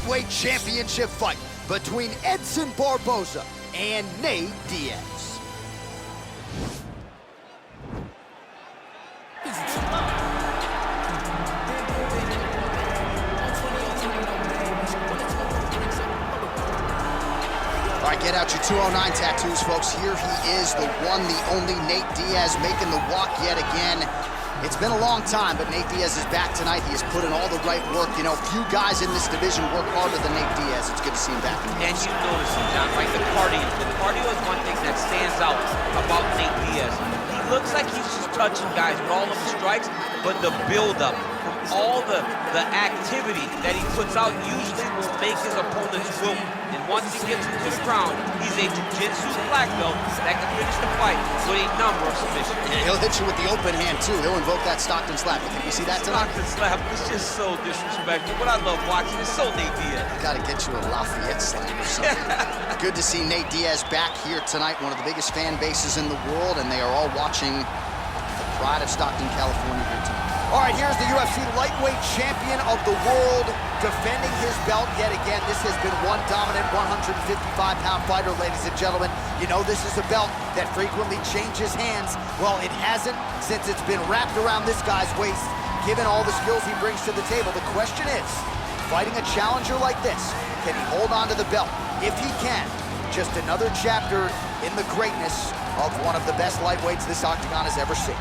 lightweight championship fight between Edson Barboza and Nate Diaz. All right, get out your 209 tattoos, folks. Here he is, the one, the only Nate Diaz, making the walk yet again. It's been a long time, but Nate Diaz is back tonight. He has put in all the right work. You know, few guys in this division work harder than Nate Diaz. It's good to see him back. And you notice him, John, right? The cardio. The cardio is one thing that stands out about Nate Diaz. He looks like he's just touching guys with all of the strikes, but the build-up from all the activity that he puts out usually will make his opponents wilt. And once he gets into the ground, he's a jiu-jitsu black belt that can finish the fight with a number of submissions. And he'll hit you with the open hand, too. He'll invoke that Stockton slap. You think we see that tonight? Stockton slap is just so disrespectful. What I love watching is so Nate Diaz. Gotta get you a Lafayette slam or something. Good to see Nate Diaz back here tonight, one of the biggest fan bases in the world, and they are all watching the pride of Stockton, California here tonight. All right, here's the UFC lightweight champion of the world defending his belt yet again. This has been one dominant 155-pound fighter, ladies and gentlemen. You know, this is a belt that frequently changes hands. Well, it hasn't since it's been wrapped around this guy's waist, given all the skills he brings to the table. The question is, fighting a challenger like this, can he hold on to the belt? If he can, just another chapter in the greatness of one of the best lightweights this octagon has ever seen.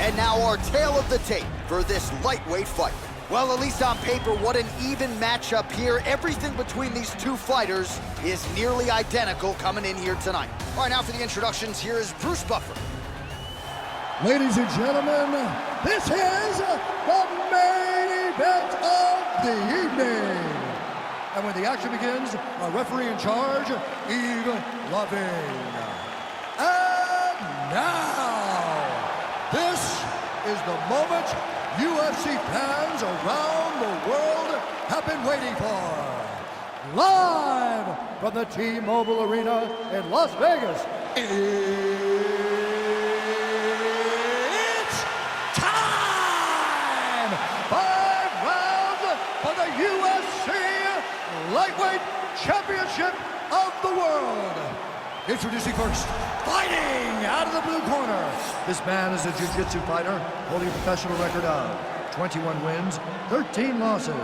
And now our tale of the tape for this lightweight fight. Well, at least on paper, what an even matchup here. Everything between these two fighters is nearly identical coming in here tonight. All right, now for the introductions, here is Bruce Buffer. Ladies and gentlemen, this is the main event of the evening. And when the action begins, our referee in charge, Yves Lavigne. And now, this is the moment UFC fans around the world have been waiting for. Live from the T-Mobile Arena in Las Vegas, it's time! 5 rounds for the UFC Lightweight Championship of the World. Introducing first, fighting out of the blue corner. This man is a jiu-jitsu fighter, holding a professional record of 21 wins, 13 losses.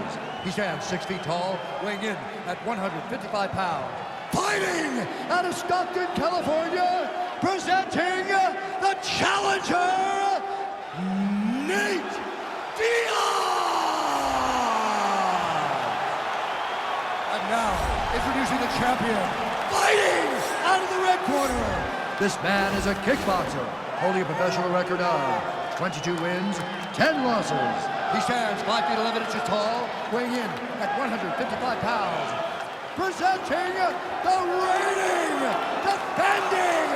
He stands 6 feet tall, weighing in at 155 pounds. Fighting out of Stockton, California, presenting the challenger, Nate Diaz. And now, introducing the champion, fighting out of the red corner. This man is a kickboxer, holding a professional record of 22 wins, 10 losses. He stands 5 feet 11 inches tall, weighing in at 155 pounds. Presenting the reigning, defending,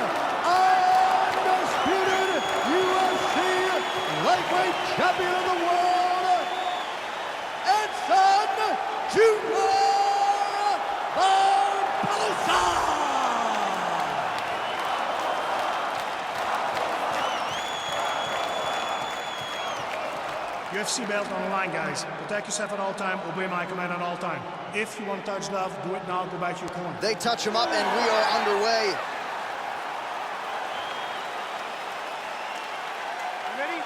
undisputed UFC lightweight champion of the world, Edson Barboza. UFC belt on the line, guys. Protect yourself at all time, obey my command at all time. If you want to touch love, do it now, go back to your corner. They touch him up and we are underway. Ready?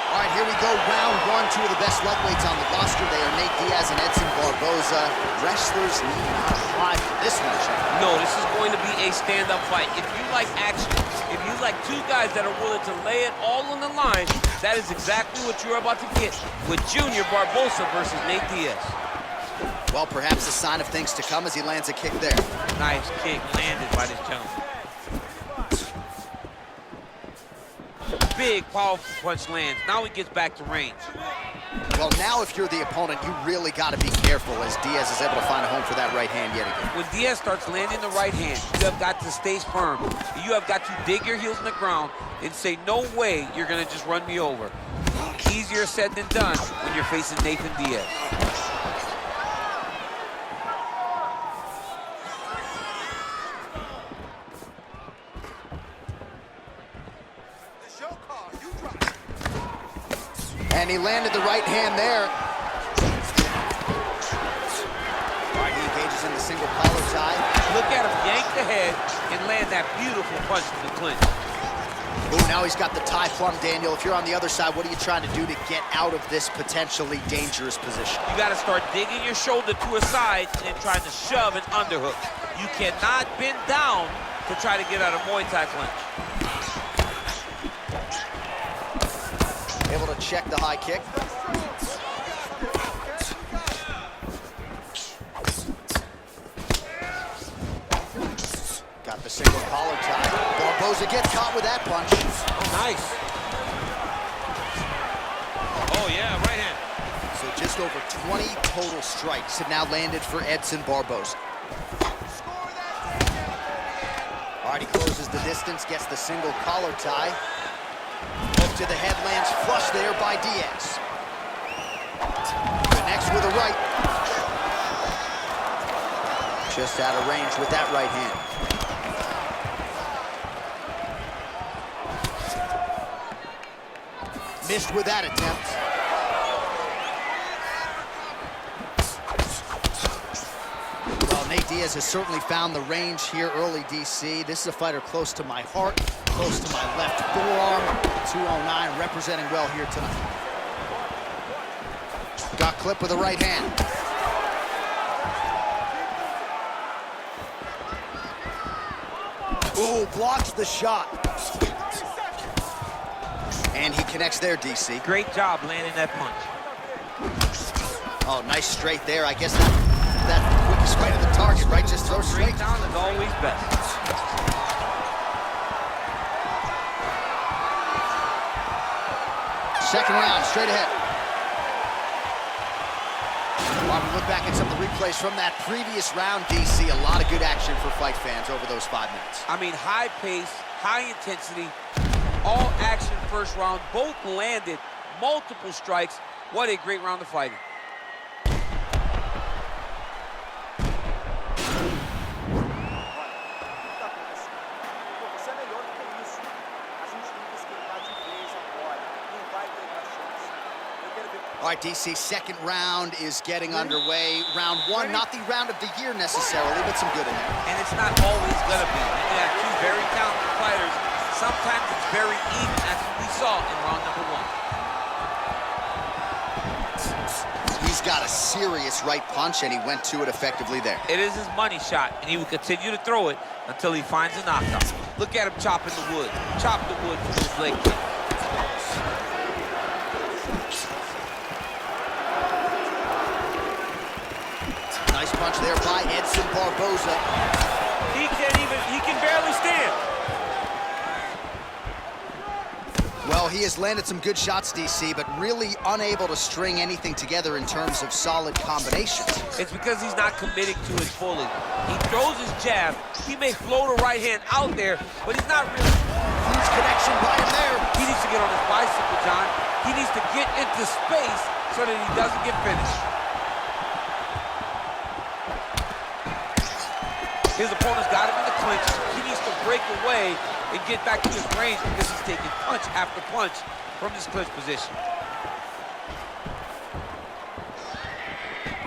All right, here we go, round one. Two of the best lightweights on the roster. They are Nate Diaz and Edson Barboza. Wrestlers need not apply for this one, Sean. No, this is going to be a stand-up fight. If you like action, if you like two guys that are willing to lay it all on the line, that is exactly what you're about to get with Junior Barboza versus Nate Diaz. Well, perhaps a sign of things to come as he lands a kick there. Nice kick landed by this gentleman. big, powerful punch lands. Now he gets back to range. Well, now if you're the opponent, you really got to be careful as Diaz is able to find a home for that right hand yet again. When Diaz starts landing the right hand, you have got to stay firm. You have got to dig your heels in the ground and say, no way you're going to just run me over. Easier said than done when you're facing Nathan Diaz. And he landed the right hand there. All right, he engages in the single collar tie. Look at him yank the head and land that beautiful punch to the clinch. Oh, now he's got the tie plum, Daniel. If you're on the other side, what are you trying to do to get out of this potentially dangerous position? You got to start digging your shoulder to a side and trying to shove an underhook. You cannot bend down to try to get out of Muay Thai clinch. Able to check the high kick. Got the single collar tie. Barboza gets caught with that punch. Oh, nice. Oh, yeah, right hand. So just over 20 total strikes have now landed for Edson Barboza. All right, he closes the distance, gets the single collar tie. Hook to the head, lands flush there by Diaz. Connects with a right. Just out of range with that right hand. Missed with that attempt. Well, Nate Diaz has certainly found the range here early, DC. This is a fighter close to my heart, close to my left forearm. 209 representing well here tonight. Got clipped with the right hand. Ooh, blocks the shot. And he connects there, DC. Great job landing that punch. Oh, nice straight there. I guess that quickest way to the target, right? Just throw straight down is always best. Second round, straight ahead. While we look back at some of the replays from that previous round, DC, a lot of good action for fight fans over those 5 minutes. I mean, high pace, high intensity, all action first round. Both landed multiple strikes. What a great round of fighting. All right, DC, second round is getting underway. Round one, not the round of the year necessarily, but some good in there. And it's not always gonna be. You have two very talented fighters. Sometimes it's very even, as we saw in round number one. He's got a serious right punch, and he went to it effectively there. It is his money shot, and he will continue to throw it until he finds a knockout. Look at him chopping the wood. Chop the wood with his leg kick. Nice punch there by Edson Barboza. He can barely stand. Well, he has landed some good shots, DC, but really unable to string anything together in terms of solid combinations. It's because he's not committing to it fully. He throws his jab. He may float a right hand out there, but he's not really. Huge connection by him there. He needs to get on his bicycle, John. He needs to get into space so that he doesn't get finished. His opponent's got him in the clinch. He needs to break away and get back to his range because he's taking punch after punch from this clinch position.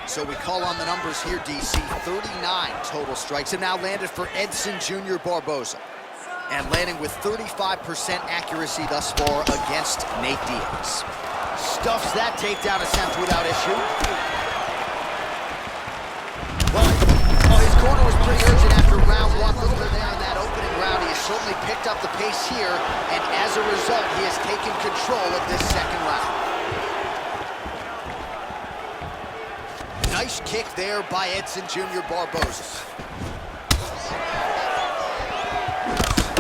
So we call on the numbers here, DC. 39 total strikes have now landed for Edson Jr. Barboza. And landing with 35% accuracy thus far against Nate Diaz. Stuffs that takedown attempt without issue. Well, his corner was pretty urgent after round one. Earlier there in that opening round, he has certainly picked up the pace here, and as a result, he has taken control of this second round. Nice kick there by Edson Jr. Barboza.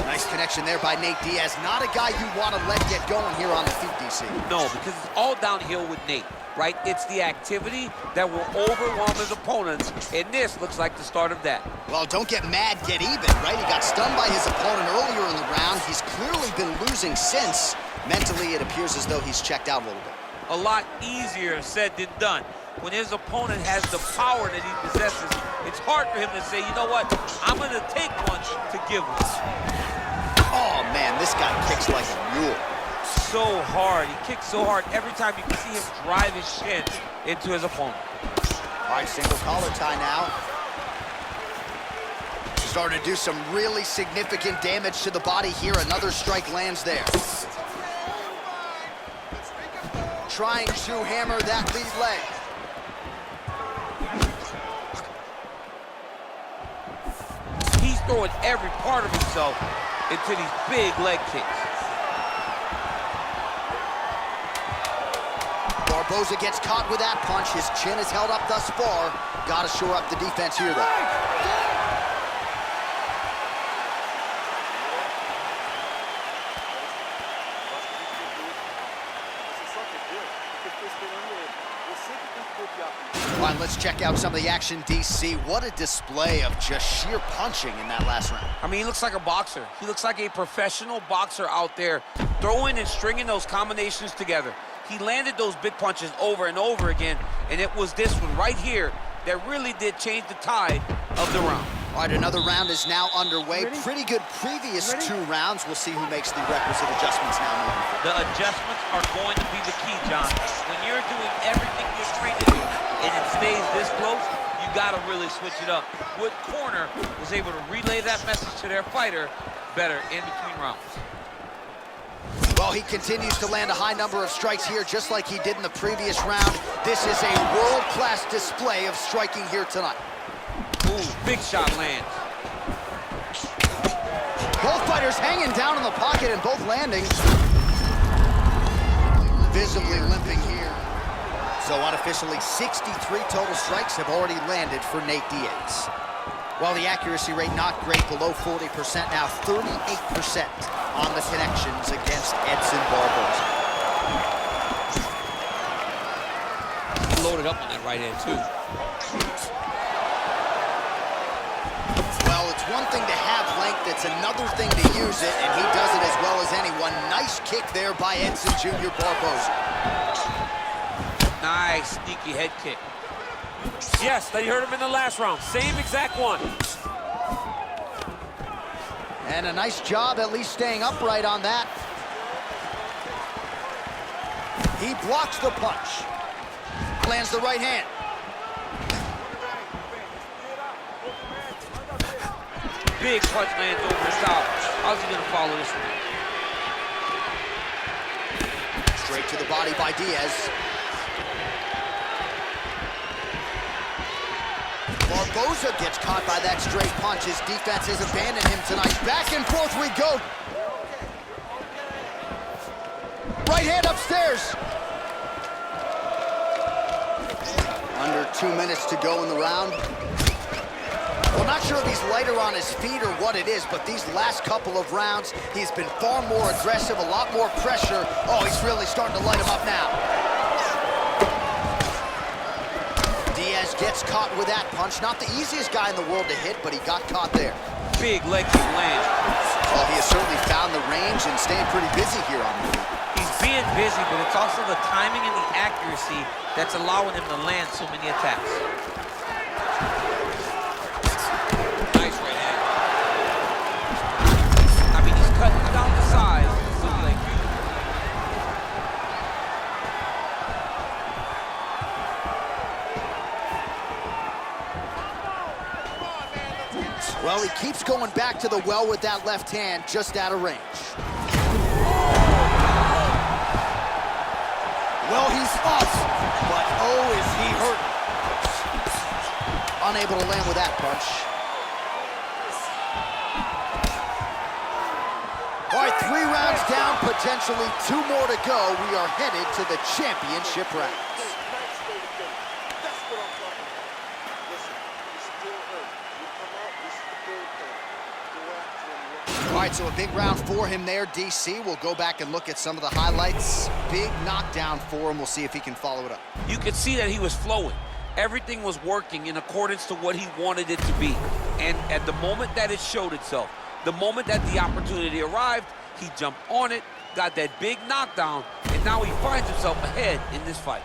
Nice connection connection there by Nate Diaz. Not a guy you want to let get going here on the feet, DC. No, because it's all downhill with Nate, right? It's the activity that will overwhelm his opponents, and this looks like the start of that. Well, don't get mad, get even, right? He got stunned by his opponent earlier in the round. He's clearly been losing since. Mentally, it appears as though he's checked out a little bit. A lot easier said than done. When his opponent has the power that he possesses, it's hard for him to say, you know what, I'm going to take one to give one. Oh, man, this guy kicks like a mule. So hard. He kicks so hard. Every time you can see him drive his shin into his opponent. All right, single collar tie now. Starting to do some really significant damage to the body here. Another strike lands there. Trying to hammer that lead leg. He's throwing every part of himself into these big leg kicks. Barboza gets caught with that punch. His chin is held up thus far. Got to shore up the defense here, though. All right, let's check out some of the action, DC. What a display of just sheer punching in that last round. I mean, he looks like a boxer. He looks like a professional boxer out there, throwing and stringing those combinations together. He landed those big punches over and over again, and it was this one right here that really did change the tide of the round. All right, another round is now underway. Pretty good previous two rounds. We'll see who makes the requisite adjustments now. The adjustments are going to be the key, John. When you're doing everything you're trained to do and it stays this close, you got to really switch it up. Wood Corner was able to relay that message to their fighter better in between rounds. Well, he continues to land a high number of strikes here, just like he did in the previous round. This is a world-class display of striking here tonight. Ooh, big shot lands. Both fighters hanging down in the pocket and both landing. Visibly limping here. So unofficially, 63 total strikes have already landed for Nate Diaz. While the accuracy rate not great, below 40%, now 38% on the connections against Edson Barboza. Loaded up on that right hand, too. Well, it's one thing to have length, it's another thing to use it, and he does it as well as anyone. Nice kick there by Edson Jr. Barboza. Nice, sneaky head kick. Yes, they heard him in the last round. Same exact one. And a nice job at least staying upright on that. He blocks the punch. Lands the right hand. Big punch lands over the top. How's he gonna follow this one? Straight to the body by Diaz. Barboza gets caught by that straight punch. His defense has abandoned him tonight. Back and forth we go. Right hand upstairs. Under 2 minutes to go in the round. Well, not sure if he's lighter on his feet or what it is, but these last couple of rounds, he's been far more aggressive, a lot more pressure. Oh, he's really starting to light him up now. Diaz gets caught with that punch. Not the easiest guy in the world to hit, but he got caught there. Big leg kick lands. Well, he has certainly found the range and staying pretty busy here on the feet. He's being busy, but it's also the timing and the accuracy that's allowing him to land so many attacks. Nice right hand. I mean, he's cutting down the size. Well, he keeps going back to the well with that left hand, just out of range. Well, he's up, but oh, is he hurt. Unable to land with that punch. All right, 3 rounds down, potentially 2 more to go. We are headed to the championship rounds. right, so a big round for him there, DC. We'll go back and look at some of the highlights. Big knockdown for him. We'll see if he can follow it up. You could see that he was flowing. Everything was working in accordance to what he wanted it to be. And at the moment that it showed itself, the moment that the opportunity arrived, he jumped on it, got that big knockdown, and now he finds himself ahead in this fight.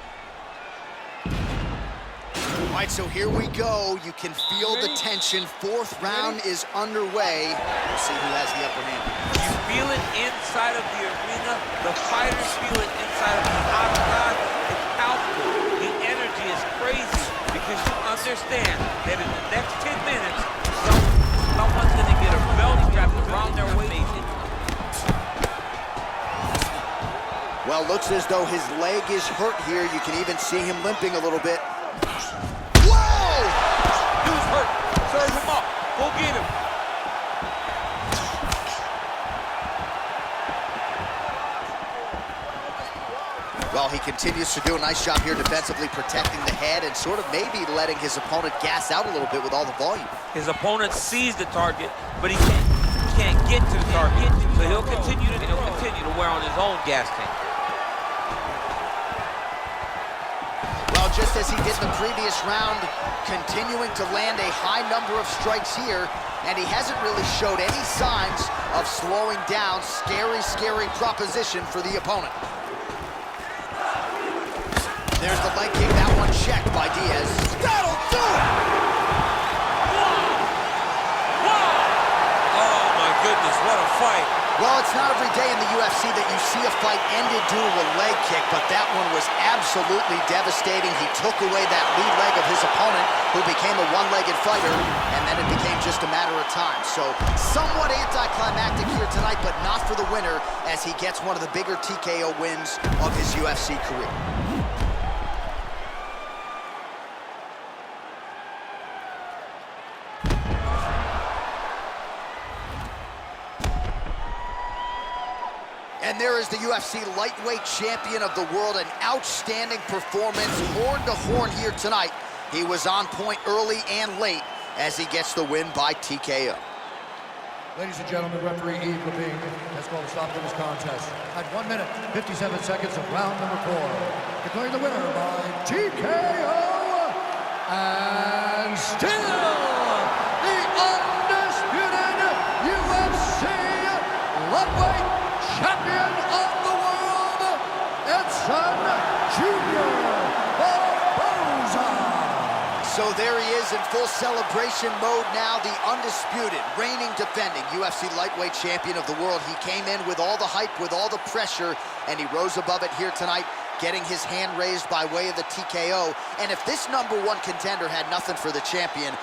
All right, so here we go. You can feel the tension. Fourth round is underway. We'll see who has the upper hand. You feel it inside of the arena. The fighters feel it inside of the octagon. It's palpable. The energy is crazy because you understand that in the next 10 minutes, someone's going to get a belt wrapped around their waist. Well, looks as though his leg is hurt here. You can even see him limping a little bit. Dude's hurt. Serve him up. Go get him. Well, he continues to do a nice job here defensively, protecting the head and sort of maybe letting his opponent gas out a little bit with all the volume. His opponent sees the target, but he can't get to the target. So he'll continue to wear on his own gas tank. Well, just as he did in the previous round, continuing to land a high number of strikes here, and he hasn't really showed any signs of slowing down. Scary, scary proposition for the opponent. There's the leg kick, that one checked by Diaz. That'll do it! Oh my goodness, what a fight. Well, it's not every day in the UFC that you see a fight ended due to a leg kick, but that one was absolutely devastating. He took away that lead leg of his opponent, who became a one-legged fighter, and then it became just a matter of time. So somewhat anticlimactic here tonight, but not for the winner, as he gets one of the bigger TKO wins of his UFC career. And there is the UFC lightweight champion of the world, an outstanding performance, horn to horn here tonight. He was on point early and late as he gets the win by TKO. Ladies and gentlemen, referee Yves Levine has called a stop to this contest at 1 minute, 57 seconds of round number 4. Declaring the winner by TKO, and still the undisputed UFC lightweight champion of the world, Edson Barboza. So there he is in full celebration mode now, the undisputed, reigning, defending UFC lightweight champion of the world. He came in with all the hype, with all the pressure, and he rose above it here tonight, getting his hand raised by way of the TKO. And if this #1 contender had nothing for the champion,